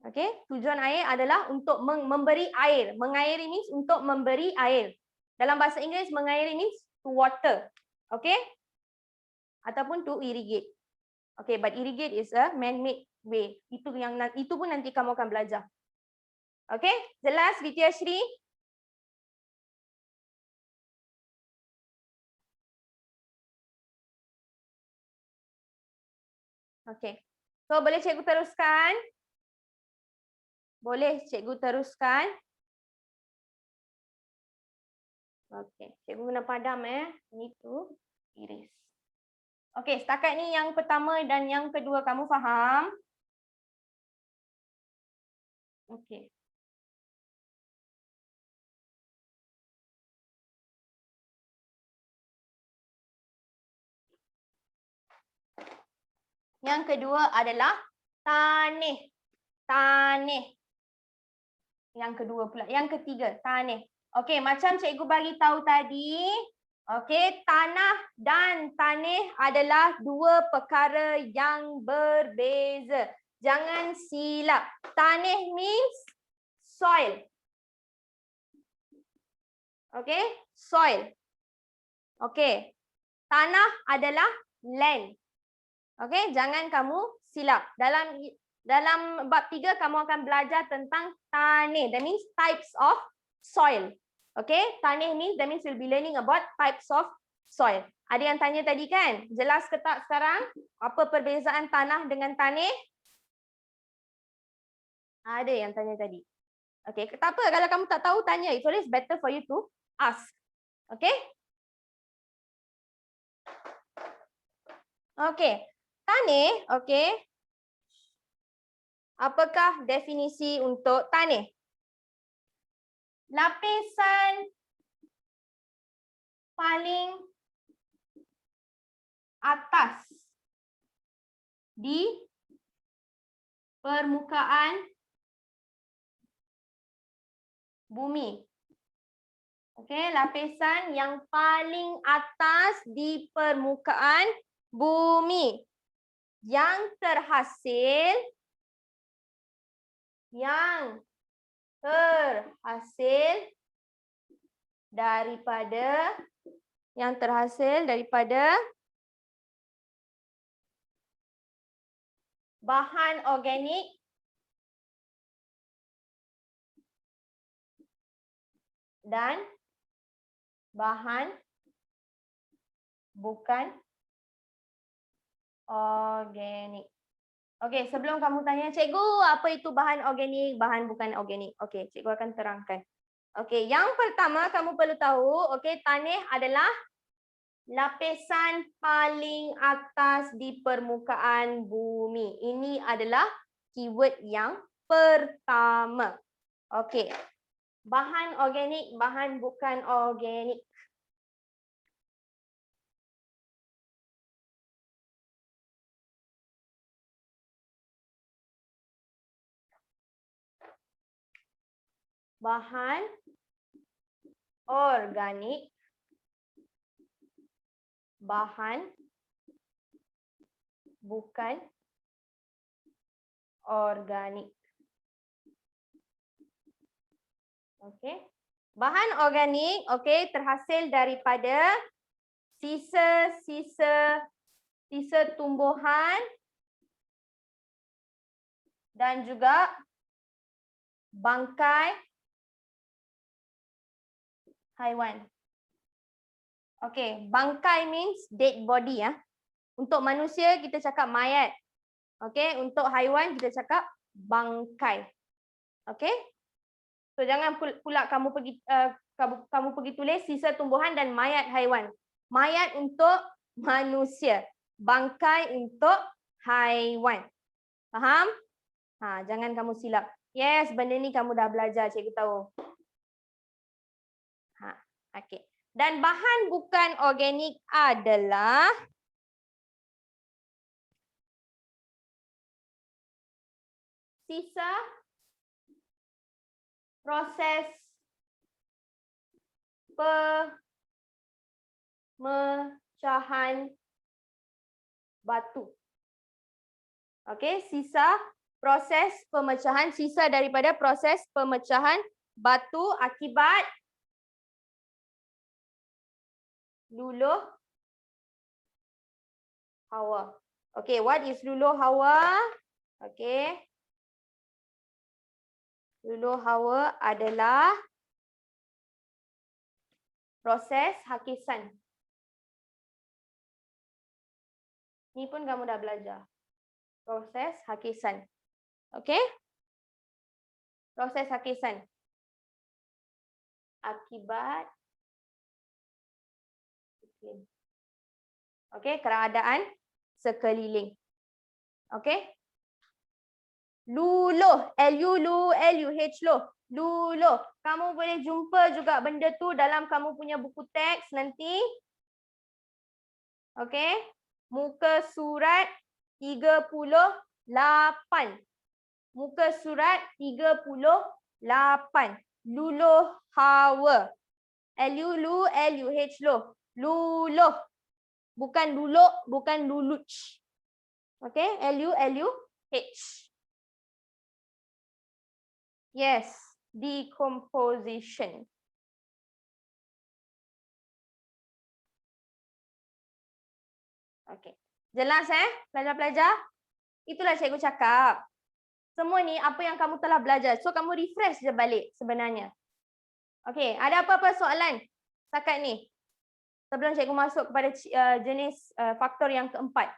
Okay, tujuan air adalah untuk memberi air. Mengairi means untuk memberi air. Dalam bahasa Inggeris, mengairi means to water. Okay, ataupun to irrigate. Okay, but irrigate is a man-made way. Itu pun nanti kamu akan belajar. Okay, jelas Vidya Shri? Okay, so boleh cikgu teruskan? Boleh cikgu teruskan? Okay, cikgu kena padam Need to iris. Okay, setakat ni yang pertama dan yang kedua kamu faham? Okay. Yang kedua adalah taneh. Taneh. Yang kedua pula. Yang ketiga, taneh. Okey, macam cikgu bagi tahu tadi, okey, tanah dan taneh adalah dua perkara yang berbeza. Jangan silap. Taneh means soil. Okey, soil. Okey. Tanah adalah land. Okey, jangan kamu silap. Dalam bab 3 kamu akan belajar tentang taneh. That means types of soil. Okey, taneh means that means you'll be learning about types of soil. Ada yang tanya tadi kan? Jelas ke tak sekarang? Apa perbezaan tanah dengan taneh? Ada yang tanya tadi. Okey, tak apa kalau kamu tak tahu tanya. It's always better for you to ask. Okey? Okey. Taneh, okey. Apakah definisi untuk taneh? Lapisan paling atas di permukaan bumi. Okey, lapisan yang paling atas di permukaan bumi yang terhasil yang terhasil daripada bahan organik dan bahan bukan organik. Okey, sebelum kamu tanya, cikgu, apa itu bahan organik, bahan bukan organik? Okey, cikgu akan terangkan. Okey, yang pertama kamu perlu tahu, okey, tanah adalah lapisan paling atas di permukaan bumi. Ini adalah keyword yang pertama. Okey. Bahan organik, bahan bukan organik. Bahan organik, bahan bukan organik. Okey. Bahan organik, okey, terhasil daripada sisa tumbuhan dan juga bangkai haiwan. Okey, bangkai means dead body ya. Untuk manusia kita cakap mayat. Okey, untuk haiwan kita cakap bangkai. Okey? So jangan pula kamu pergi tulis sisa tumbuhan dan mayat haiwan. Mayat untuk manusia, bangkai untuk haiwan. Faham? Jangan kamu silap. Yes, benda ni kamu dah belajar, cikgu tahu. Okey. Dan bahan bukan organik adalah sisa proses pemecahan batu. Okey, sisa proses pemecahan, sisa daripada proses pemecahan batu akibat luluh hawa. Okey, what is luluh hawa? Okey. Luluh hawa adalah proses hakisan. Ni pun kamu dah belajar. Proses hakisan. Okey? Proses hakisan. Akibat iklim. Okey, keadaan sekeliling. Okey? Luluh, L-U-L-U-H, luluh. Kamu boleh jumpa juga benda tu dalam kamu punya buku teks nanti. Okey? Muka surat 38. Muka surat 38. Luluh hawa. L-U-L-U-H, luluh. Bukan luluk, bukan luluc. Okey? L-U-L-U-H. Yes, decomposition. Okey. Jelas pelajar-pelajar? Itulah cikgu cakap. Semua ni apa yang kamu telah belajar. So kamu refresh je balik sebenarnya. Okey, ada apa-apa soalan setakat ni? Sebelum cikgu masuk kepada jenis faktor yang keempat.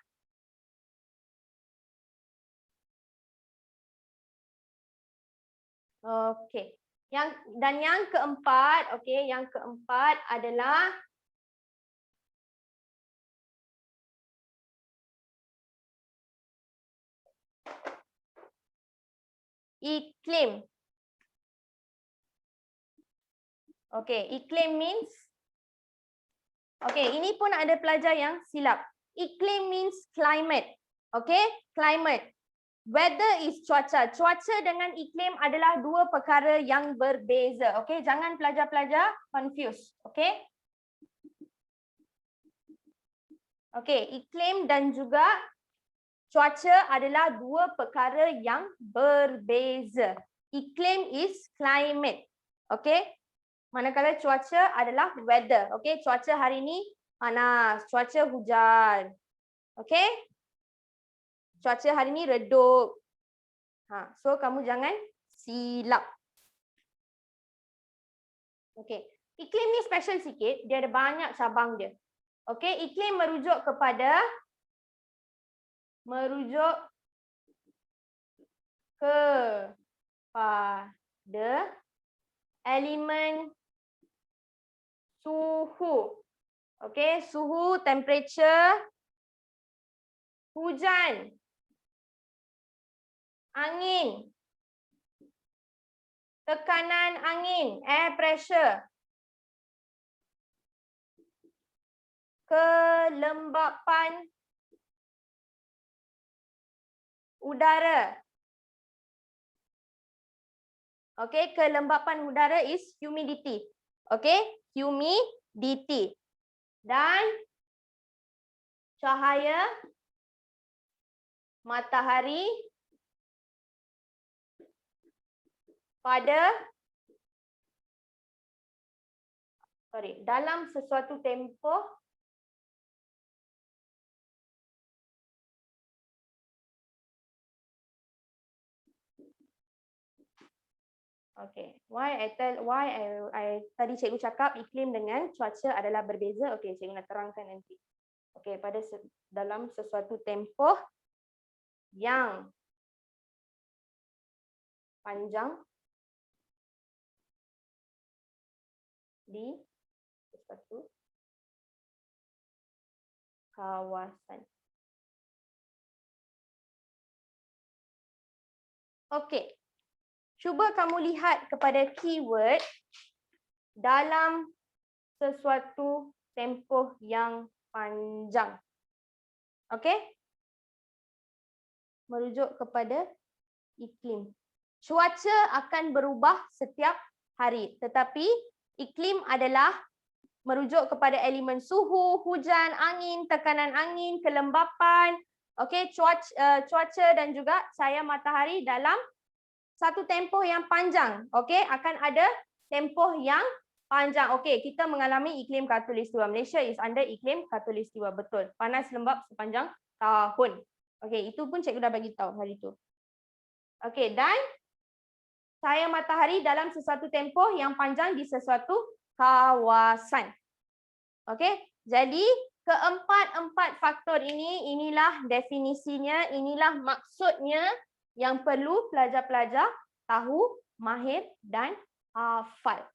Okey. Yang keempat, okey, yang keempat adalah iklim. Okey, iklim means okey, ini pun ada pelajar yang silap. Iklim means climate. Okey, climate. Weather is cuaca. Cuaca dengan iklim adalah dua perkara yang berbeza. Okey, jangan pelajar-pelajar confuse. Okey? Okey, iklim dan juga cuaca adalah dua perkara yang berbeza. Iklim is climate. Okay. Manakala cuaca adalah weather. Okay. Cuaca hari ini panas, cuaca hujan. Okay. Cuaca hari ini redup. So kamu jangan silap. Okay. Iklim ni special sikit. Dia ada banyak cabang dia. Okay. Iklim merujuk kepada elemen suhu. Okay, suhu, temperature, hujan, angin, tekanan angin, air pressure, kelembapan udara. Okay, kelembapan udara is humidity. Okay, humidity. Dan cahaya matahari dalam sesuatu tempoh okay. Why tadi cikgu cakap iklim dengan cuaca adalah berbeza. Okay, cikgu nak terangkan nanti. Okay, dalam sesuatu tempoh yang panjang di sesuatu kawasan. Okay. Cuba kamu lihat kepada keyword dalam sesuatu tempoh yang panjang. Okay? Merujuk kepada iklim. Cuaca akan berubah setiap hari. Tetapi iklim adalah merujuk kepada elemen suhu, hujan, angin, tekanan angin, kelembapan, okay, cuaca dan juga cahaya matahari dalam satu tempoh yang panjang. Okay, akan ada tempoh yang panjang. Okay, kita mengalami iklim khatulistiwa. Malaysia is under iklim khatulistiwa. Betul. Panas lembap sepanjang tahun. Okay, itu pun cikgu dah bagi tahu hari itu. Okay, dan cahaya matahari dalam sesuatu tempoh yang panjang di sesuatu kawasan. Okay, jadi keempat-empat faktor ini, inilah definisinya, inilah maksudnya yang perlu pelajar-pelajar tahu, mahir dan hafal.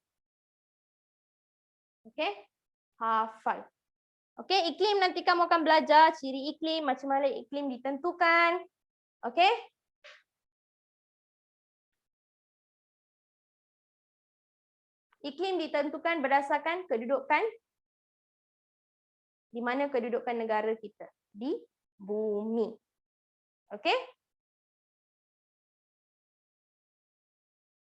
Okay, hafal. Okay, iklim nanti kamu akan belajar ciri iklim, macam mana iklim ditentukan. Okay. Iklim ditentukan berdasarkan kedudukan, di mana kedudukan negara kita di bumi. Okay?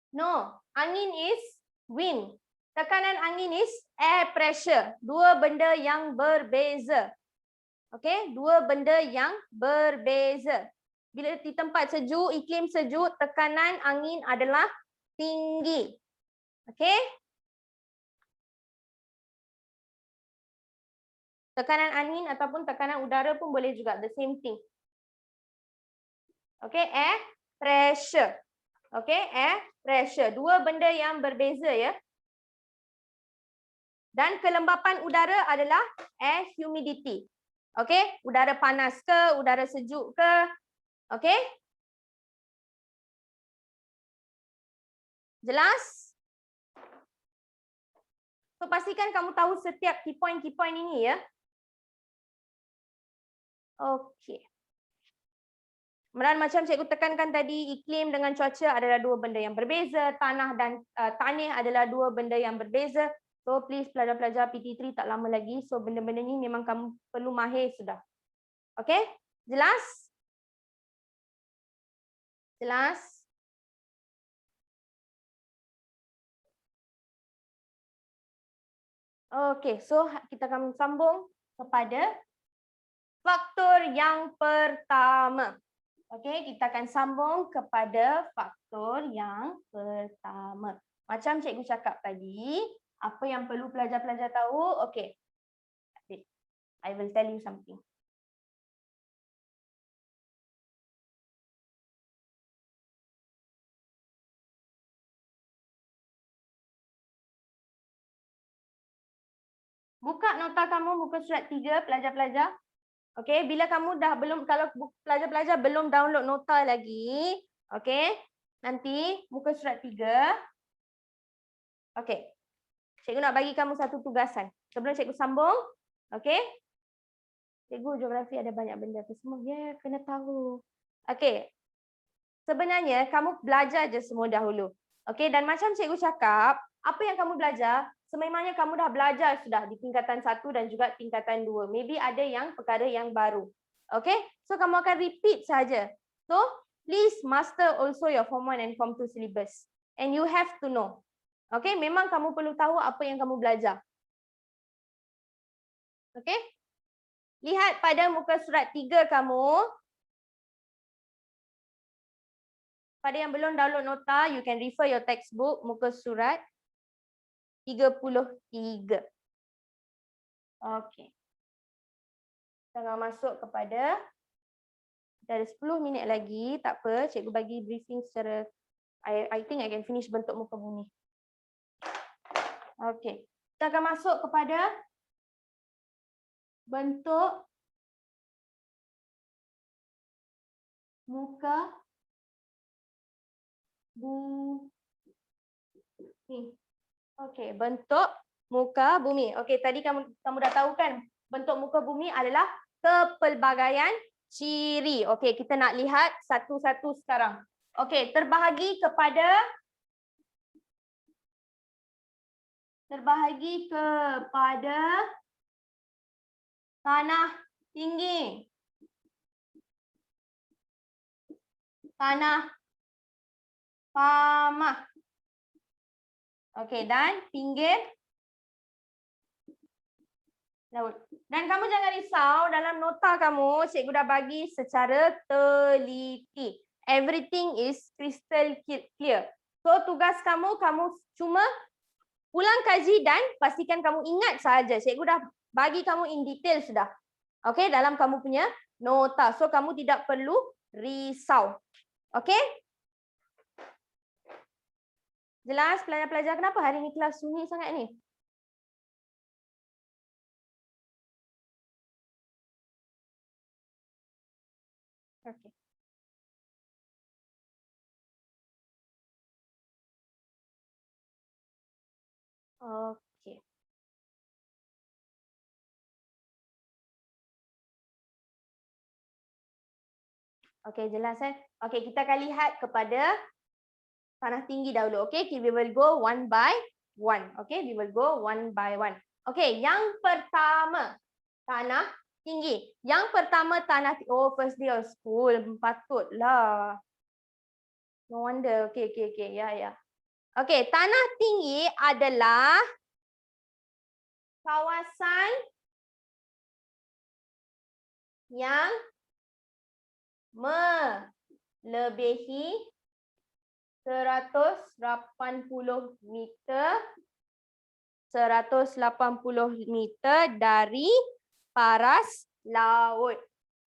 No, angin is wind. Tekanan angin is air pressure. Dua benda yang berbeza. Okay? Dua benda yang berbeza. Bila di tempat sejuk, iklim sejuk, tekanan angin adalah tinggi. Okay? Tekanan angin ataupun tekanan udara pun boleh juga, the same thing. Okay, air pressure. Okay, air pressure. Dua benda yang berbeza ya. Dan kelembapan udara adalah air humidity. Okay, udara panas ke, udara sejuk ke. Okay. Jelas? So, pastikan kamu tahu setiap key point ini ya. Okey. Kemudian macam cikgu tekankan tadi, iklim dengan cuaca adalah dua benda yang berbeza, tanah dan tanah adalah dua benda yang berbeza. So please pelajar-pelajar PT3 tak lama lagi. So benda-benda ni memang kamu perlu mahir sudah. Okey? Jelas? Jelas? Okey, so kita akan sambung kepada faktor yang pertama. Okey, kita akan sambung kepada faktor yang pertama. Macam cikgu cakap tadi, apa yang perlu pelajar-pelajar tahu? Okey. I will tell you something. Buka nota kamu, muka surat 3, pelajar-pelajar. Okey, bila kamu dah belum, kalau pelajar-pelajar belum download nota lagi, okey, nanti muka surat 3. Okey, cikgu nak bagi kamu satu tugasan. Sebelum cikgu sambung, okey. Cikgu geografi ada banyak benda tu semua. Ya, kena tahu. Okey, sebenarnya kamu belajar je semua dahulu. Okey, dan macam cikgu cakap, apa yang kamu belajar, sememangnya kamu dah belajar sudah di tingkatan 1 dan juga tingkatan 2. Maybe ada yang perkara yang baru. Okay, so kamu akan repeat saja. So, please master also your Form 1 and Form 2 syllabus. And you have to know. Okay, memang kamu perlu tahu apa yang kamu belajar. Okay, lihat pada muka surat 3 kamu. Pada yang belum download nota, you can refer your textbook muka surat 33. Okey. Tengah masuk kepada, dah ada 10 minit lagi, tak apa, cikgu bagi briefing secara, I think I can finish bentuk muka bumi. Okey. Kita akan masuk kepada bentuk muka bumi. Okey, bentuk muka bumi. Okey, tadi kamu dah tahu kan, bentuk muka bumi adalah kepelbagaian ciri. Okey, kita nak lihat satu-satu sekarang. Okey, terbahagi kepada tanah tinggi, tanah pamah. Okey, dan pinggir laut. Dan kamu jangan risau, dalam nota kamu, cikgu dah bagi secara teliti. Everything is crystal clear. So, tugas kamu cuma ulang kaji dan pastikan kamu ingat saja. Cikgu dah bagi kamu in detail sudah. Okey, dalam kamu punya nota. So, kamu tidak perlu risau. Okey? Jelas pelajar-pelajar, kenapa hari ni kelas sunyi sangat ni? Okey. Okey. Okey, jelas Okey, kita akan lihat kepada tanah tinggi dahulu. Okey, we will go one by one. Okey, we will go one by one. Okey, yang pertama tanah tinggi. Yang pertama tanah first day of school, patutlah. No wonder. Okey. Ya. Okey, tanah tinggi adalah kawasan yang melebihi 180 meter dari paras laut.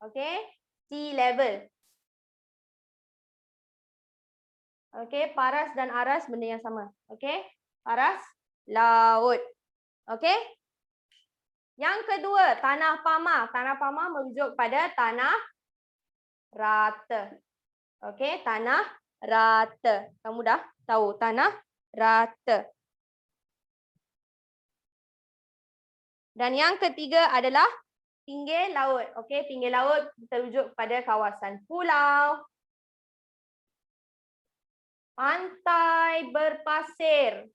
Okey, sea level. Okey, paras dan aras benda yang sama. Okey, paras laut. Okey. Yang kedua, tanah pamah. Tanah pamah merujuk pada tanah rata. Okey, tanah rata. Kamu dah tahu tanah rata. Dan yang ketiga adalah pinggir laut. Okey, pinggir laut terujuk pada kawasan pulau, pantai berpasir,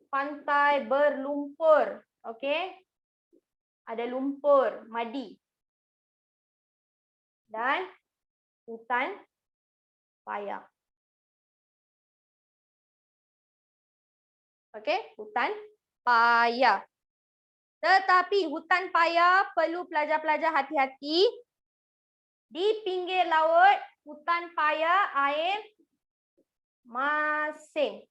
pantai berlumpur. Okey, ada lumpur, madi. Dan hutan paya. Okey, hutan paya. Tetapi hutan paya perlu pelajar-pelajar hati-hati. Di pinggir laut, hutan paya air masin.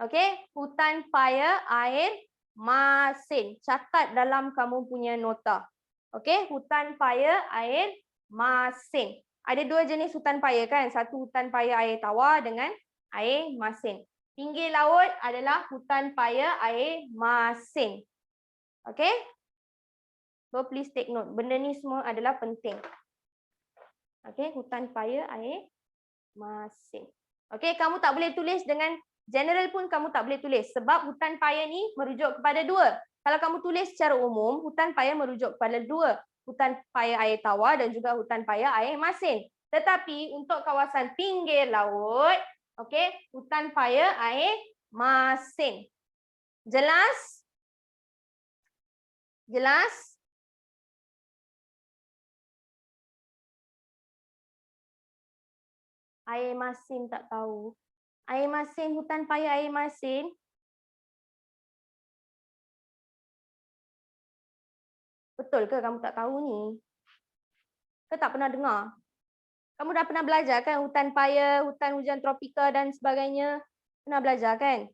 Okey, hutan paya air masin. Catat dalam kamu punya nota. Okey, hutan paya air masin. Ada dua jenis hutan paya kan? Satu hutan paya air tawar dengan air masin. Pinggir laut adalah hutan paya air masin. Okey? So please take note. Benda ni semua adalah penting. Okey, hutan paya air masin. Okey, kamu tak boleh tulis dengan general pun kamu tak boleh tulis sebab hutan paya ni merujuk kepada dua. Kalau kamu tulis secara umum, hutan paya merujuk kepada dua. Hutan paya air tawar dan juga hutan paya air masin. Tetapi untuk kawasan pinggir laut, okey, hutan paya air masin. Jelas? Jelas? Air masin tak tahu. Air masin, hutan paya air masin. Betul ke kamu tak tahu ni? Ke tak pernah dengar? Kamu dah pernah belajar kan hutan paya, hutan hujan tropika dan sebagainya? Pernah belajar kan?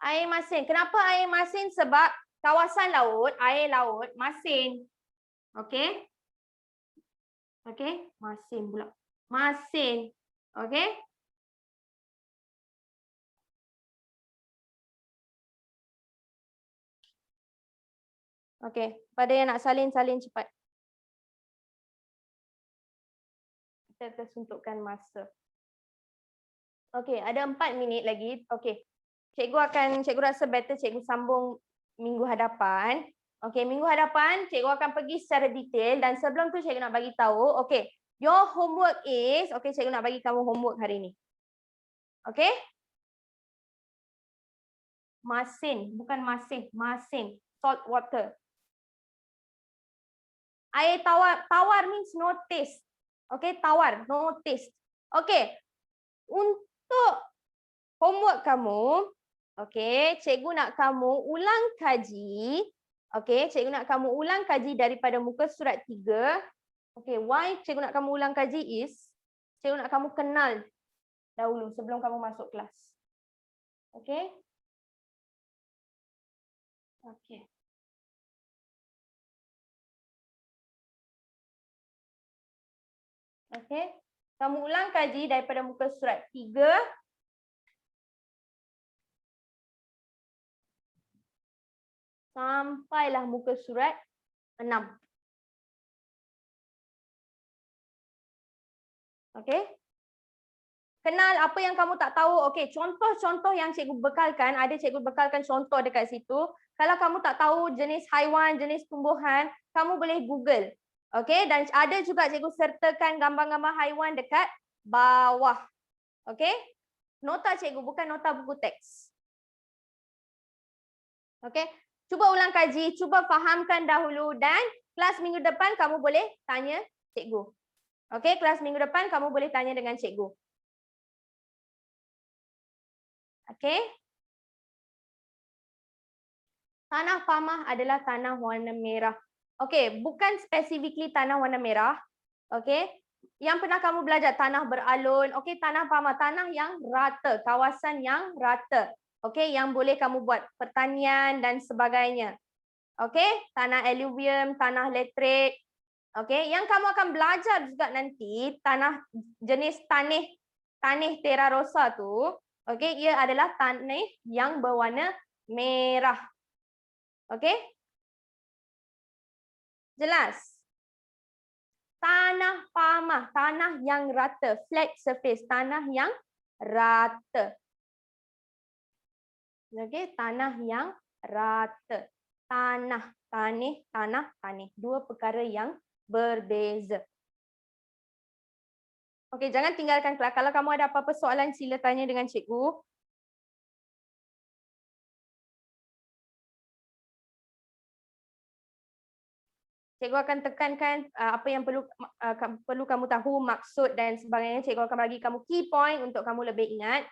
Air masin. Kenapa air masin? Sebab kawasan laut, air laut, masin. Okey? Okey? Masin pula. Masin. Okey? Okey. Pada yang nak salin, salin cepat. Kita tersuntukkan masa. Okey, ada 4 minit lagi. Okey. Cikgu rasa better cikgu sambung minggu hadapan. Okey, minggu hadapan cikgu akan pergi secara detail dan sebelum tu cikgu nak bagi tahu, okey, your homework is, okey, cikgu nak bagi kamu homework hari ni. Okey? Masin, bukan masin, masin, salt water. Air tawar, tawar means no taste. Okey, tawar, no taste. Okey. Untuk homework kamu, okey, cikgu nak kamu ulang kaji. Okey, cikgu nak kamu ulang kaji daripada muka surat 3. Okey, why cikgu nak kamu ulang kaji is, cikgu nak kamu kenal dahulu sebelum kamu masuk kelas. Okey? Okey. Okey. Kamu ulang kaji daripada muka surat 3. Sampailah muka surat 6. Okey? Kenal apa yang kamu tak tahu. Okey, contoh-contoh yang cikgu bekalkan, ada cikgu bekalkan contoh dekat situ. Kalau kamu tak tahu jenis haiwan, jenis tumbuhan, kamu boleh Google. Okey, dan ada juga cikgu sertakan gambar-gambar haiwan dekat bawah. Okey? Nota cikgu, bukan nota buku teks. Okey? Cuba ulang kaji, cuba fahamkan dahulu dan kelas minggu depan kamu boleh tanya cikgu. Okey, kelas minggu depan kamu boleh tanya dengan cikgu. Okey? Tanah pamah adalah tanah warna merah. Okey, bukan specifically tanah warna merah. Okey? Yang pernah kamu belajar tanah beralun, okey, tanah pamah, tanah yang rata, kawasan yang rata. Okey, yang boleh kamu buat pertanian dan sebagainya. Okey, tanah alluvium, tanah laterite. Okey, yang kamu akan belajar juga nanti tanah jenis tanah terra rosa tu, okey, ia adalah tanah yang berwarna merah. Okey? Jelas? Tanah pamah, tanah yang rata, flat surface, tanah yang rata. Okey, tanah yang rata. Tanah, tanah. Dua perkara yang berbeza. Okey, jangan tinggalkan kelas. Kalau kamu ada apa-apa soalan, sila tanya dengan cikgu. cikgu akan tekankan apa yang perlu kamu tahu, maksud dan sebagainya. Cikgu akan bagi kamu key point untuk kamu lebih ingat.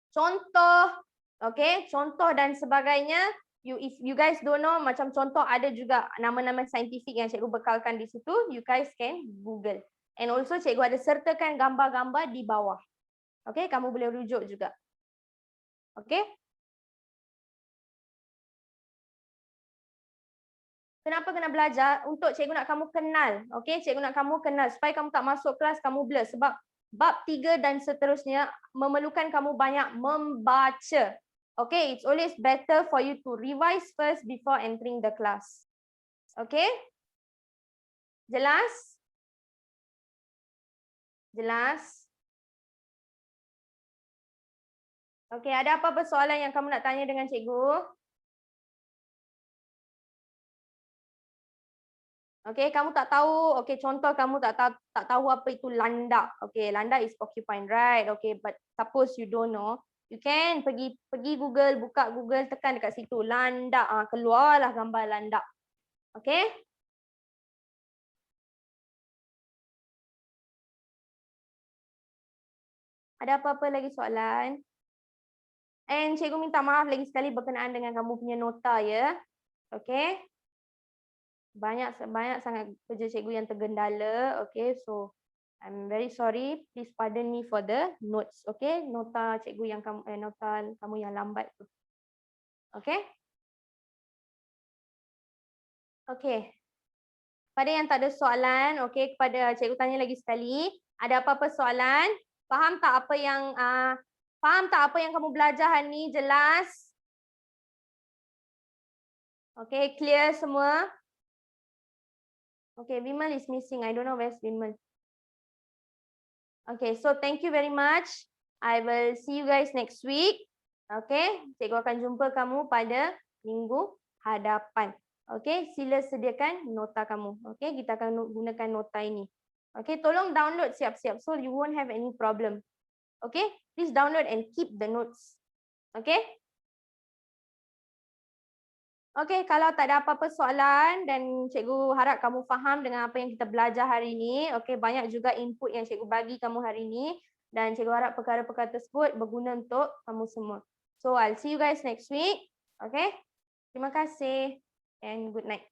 Contoh, okay, contoh dan sebagainya. If you guys don't know, macam contoh ada juga nama-nama saintifik yang cikgu bekalkan di situ. You guys can Google. And also cikgu ada sertakan gambar-gambar di bawah. Okay, kamu boleh rujuk juga. Okay. Kenapa kena belajar? Untuk cikgu nak kamu kenal. Okay, cikgu nak kamu kenal. Supaya kamu tak masuk kelas, kamu blur. Sebab bab 3 dan seterusnya memerlukan kamu banyak membaca. Okay, it's always better for you to revise first before entering the class. Okay? Jelas? Jelas? Okay, ada apa-apa soalan yang kamu nak tanya dengan cikgu? Okay, kamu tak tahu, okay, contoh kamu tak tahu apa itu landak. Okay, landak is porcupine, right? Okay, but suppose you don't know, you can pergi Google, buka Google, tekan dekat situ, landak, keluarlah gambar landak. Okay? Ada apa-apa lagi soalan? And cikgu minta maaf lagi sekali berkenaan dengan kamu punya nota, ya. Okay? Banyak sangat kerja cikgu yang tergendala. Okay, so I'm very sorry. Please pardon me for the notes. Okay, nota cikgu yang nota kamu yang lambat tu. Okay. Okay. Pada yang tak ada soalan, okay, kepada cikgu tanya lagi sekali. Ada apa-apa soalan? Faham tak apa yang kamu belajar hari ni? Jelas? Okay, clear semua? Okay, Vimal is missing. I don't know where's Vimal. Okay, so thank you very much. I will see you guys next week. Okay, cikgu akan jumpa kamu pada minggu hadapan. Okay, sila sediakan nota kamu. Okay, kita akan gunakan nota ini. Okay, tolong download siap-siap so you won't have any problem. Okay, please download and keep the notes. Okay. Okay, kalau tak ada apa-apa soalan dan cikgu harap kamu faham dengan apa yang kita belajar hari ini. Okay, banyak juga input yang cikgu bagi kamu hari ini dan cikgu harap perkara-perkara tersebut berguna untuk kamu semua. So, I'll see you guys next week. Okay, terima kasih and good night.